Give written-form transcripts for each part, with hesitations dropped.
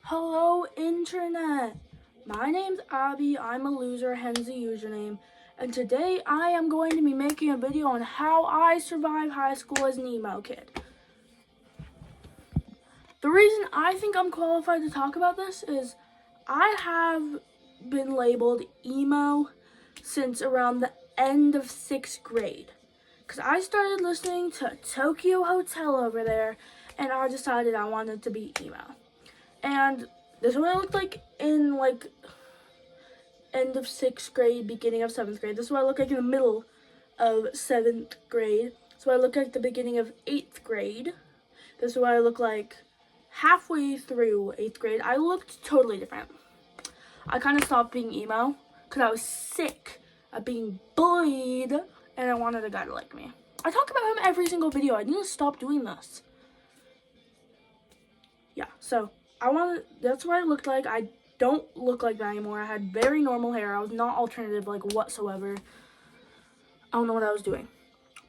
Hello, Internet! My name's Abby, I'm a loser, hence the username, and today I am going to be making a video on how I survived high school as an emo kid. The reason I think I'm qualified to talk about this is I have been labeled emo since around the end of 6th grade. Because I started listening to Tokyo Hotel over there, and I decided I wanted to be emo. And this is what I looked like in end of 6th grade, beginning of 7th grade. This is what I look like in the middle of 7th grade. This is what I look like at the beginning of 8th grade. This is what I look like halfway through 8th grade. I looked totally different. I kind of stopped being emo because I was sick of being bullied and I wanted a guy to like me. I talk about him every single video. I need to stop doing this. Yeah, so that's what I looked like. I don't look like that anymore. I had very normal hair. I was not alternative whatsoever. I don't know what I was doing.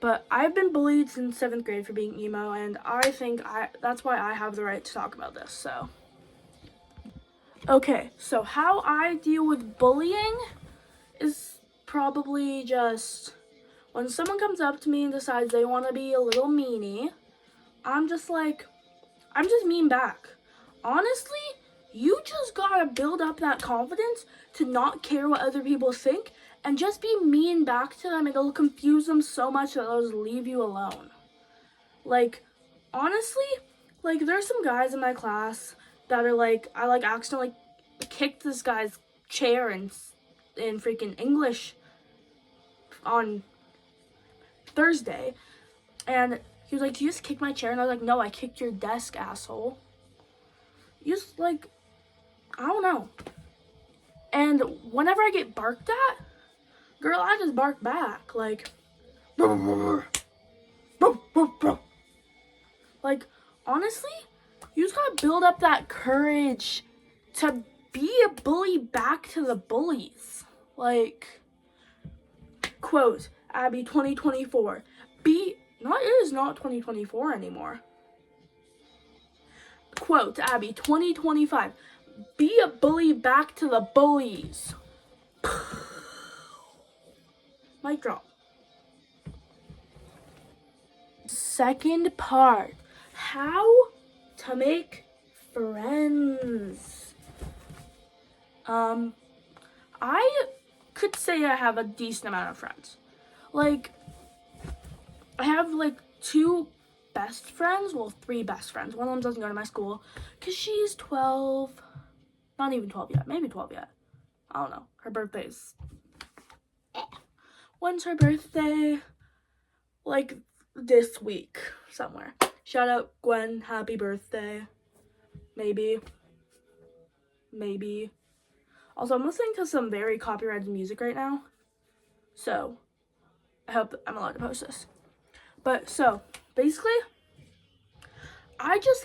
But I've been bullied since 7th grade for being emo, and I think that's why I have the right to talk about this, so. Okay, so how I deal with bullying is probably just when someone comes up to me and decides they want to be a little meanie, I'm just mean back. Honestly, you just gotta build up that confidence to not care what other people think and just be mean back to them, and it'll confuse them so much that they'll just leave you alone. Honestly, there's some guys in my class that are I accidentally kicked this guy's chair in freaking English on Thursday, and he was like, "Do you just kick my chair?" And I was like, "No, I kicked your desk, asshole." You just I don't know. And whenever I get barked at, girl, I just bark back. Honestly, you just gotta build up that courage to be a bully back to the bullies. Quote, Abby 2024. It is not 2024 anymore. Quote, Abby 2025. Be a bully back to the bullies. Mic drop. Second part. How to make friends. I could say I have a decent amount of friends. I have two best friends, well, three best friends. One of them doesn't go to my school because she's 12, not even 12 yet, maybe 12 yet. I don't know. Her birthday's, when's her birthday? This week somewhere. Shout out Gwen, happy birthday. Maybe. Also, I'm listening to some very copyrighted music right now, so I hope I'm allowed to post this. But so basically, I just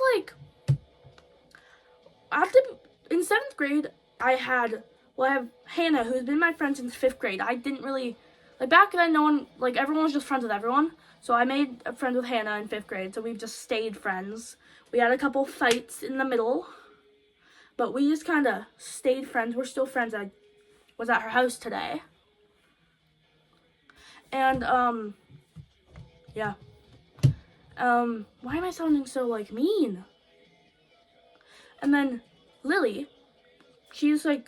in 7th grade, I have Hannah, who's been my friend since 5th grade. I didn't really, back then, no one, everyone was just friends with everyone. So I made a friend with Hannah in 5th grade, so we've just stayed friends. We had a couple fights in the middle, but we just kind of stayed friends. We're still friends. I was at her house today. And, yeah. Why am I sounding so, mean? And then Lily, she's okay,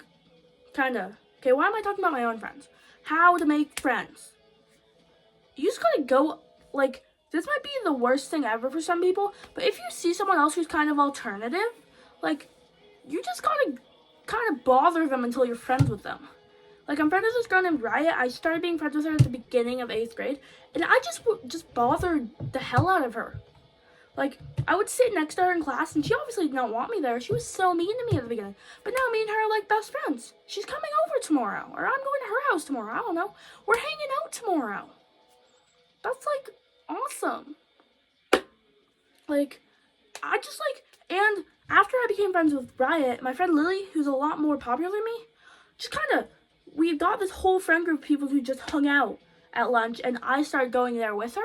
why am I talking about my own friends? How to make friends. You just gotta go, this might be the worst thing ever for some people, but if you see someone else who's kind of alternative, you just gotta kind of bother them until you're friends with them. I'm friends with this girl named Riot. I started being friends with her at the beginning of 8th grade, and I just bothered the hell out of her. I would sit next to her in class, and she obviously did not want me there. She was so mean to me at the beginning. But now me and her are best friends. She's coming over tomorrow, or I'm going to her house tomorrow. I don't know. We're hanging out tomorrow. That's awesome. And after I became friends with Riot, my friend Lily, who's a lot more popular than me, just we got this whole friend group of people who just hung out at lunch, and I started going there with her.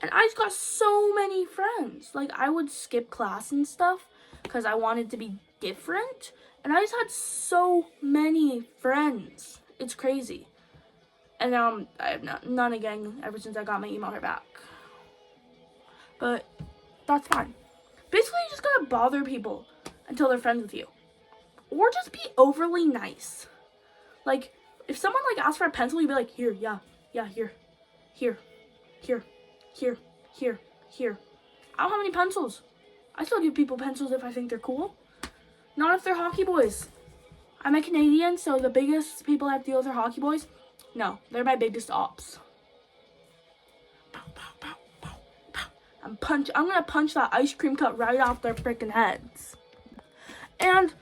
And I just got so many friends. I would skip class and stuff because I wanted to be different. And I just had so many friends. It's crazy. And now I have none again ever since I got my emo hair back. But that's fine. Basically, you just gotta bother people until they're friends with you. Or just be overly nice. Like, if someone like asks for a pencil, you'd be like, here, yeah, here. I don't have any pencils. I still give people pencils if I think they're cool. Not if they're hockey boys. I'm a Canadian, so the biggest people I have to deal with are hockey boys. No, they're my biggest ops. I'm gonna punch that ice cream cup right off their freaking heads. And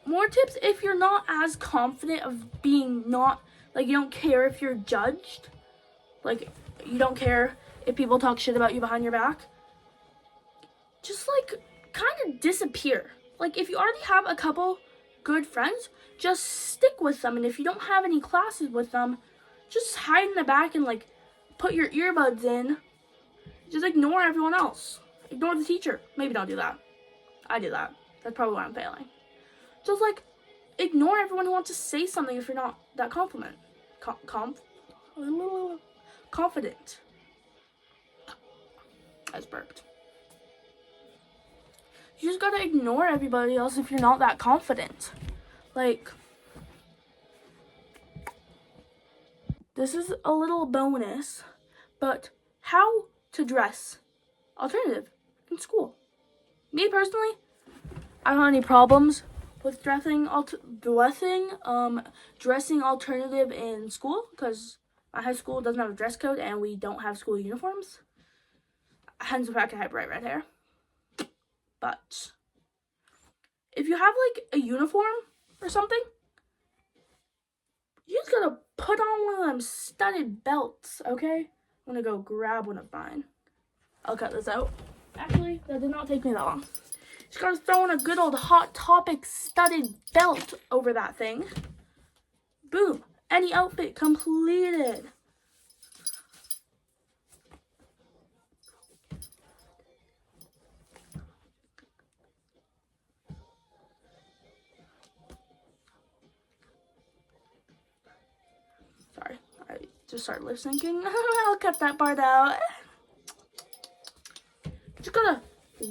more tips, if you're not as confident of being not, like, you don't care if you're judged. Like, you don't care if people talk shit about you behind your back. Just, like, kind of disappear. Like, if you already have a couple good friends, just stick with them. And if you don't have any classes with them, just hide in the back and, like, put your earbuds in. Just ignore everyone else. Ignore the teacher. Maybe don't do that. I do that. That's probably why I'm failing. Just, like, ignore everyone who wants to say something if you're not that confident. I just burped. You just gotta ignore everybody else if you're not that confident. Like, this is a little bonus, but how to dress alternative in school. Me personally, I don't have any problems with dressing alternative in school because my high school doesn't have a dress code and we don't have school uniforms. Hence the fact I have bright red hair. But if you have like a uniform or something, you just gotta put on one of them studded belts, okay? I'm gonna go grab one of mine. I'll cut this out. Actually, that did not take me that long. Just gotta throw in a good old Hot Topic studded belt over that thing. Boom. Any outfit completed. Sorry, I just started lip syncing. I'll cut that part out. Just gotta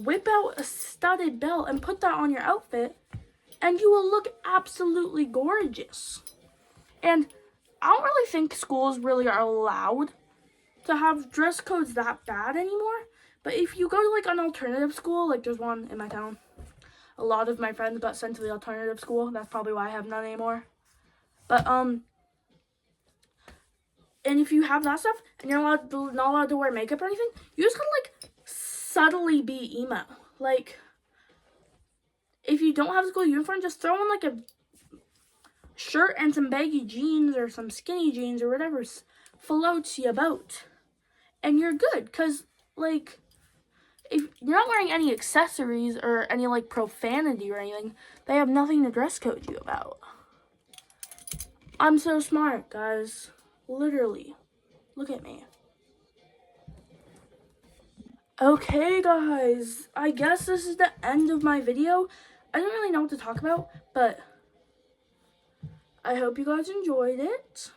whip out a studded belt and put that on your outfit, and you will look absolutely gorgeous. And I don't really think schools really are allowed to have dress codes that bad anymore. But if you go to like an alternative school, like there's one in my town, a lot of my friends got sent to the alternative school. That's probably why I have none anymore. But and if you have that stuff and you're not allowed to wear makeup or anything, you just gotta like subtly be emo. Like, if you don't have a school uniform, just throw in like a shirt and some baggy jeans or some skinny jeans or whatever floats your boat, and you're good. Because like, if you're not wearing any accessories or any like profanity or anything, they have nothing to dress code you about. I'm so smart, guys. Literally, look at me. Okay, guys, I guess this is the end of my video. I don't really know what to talk about, but I hope you guys enjoyed it.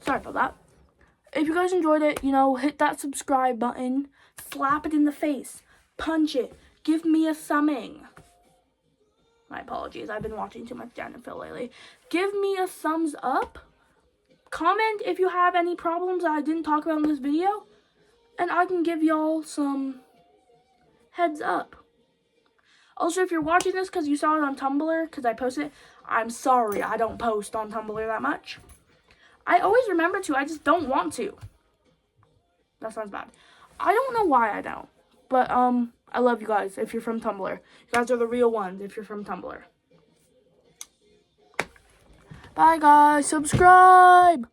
Sorry about that. If you guys enjoyed it, hit that subscribe button, slap it in the face, punch it, give me a thumbing. My apologies, I've been watching too much Dan and Phil lately. Give me a thumbs up. Comment if you have any problems that I didn't talk about in this video, and I can give y'all some heads up. Also, if you're watching this because you saw it on Tumblr, because I posted it, I'm sorry, I don't post on Tumblr that much. I always remember to, I just don't want to. That sounds bad. I don't know why I don't. But, I love you guys if you're from Tumblr. You guys are the real ones if you're from Tumblr. Bye, guys. Subscribe!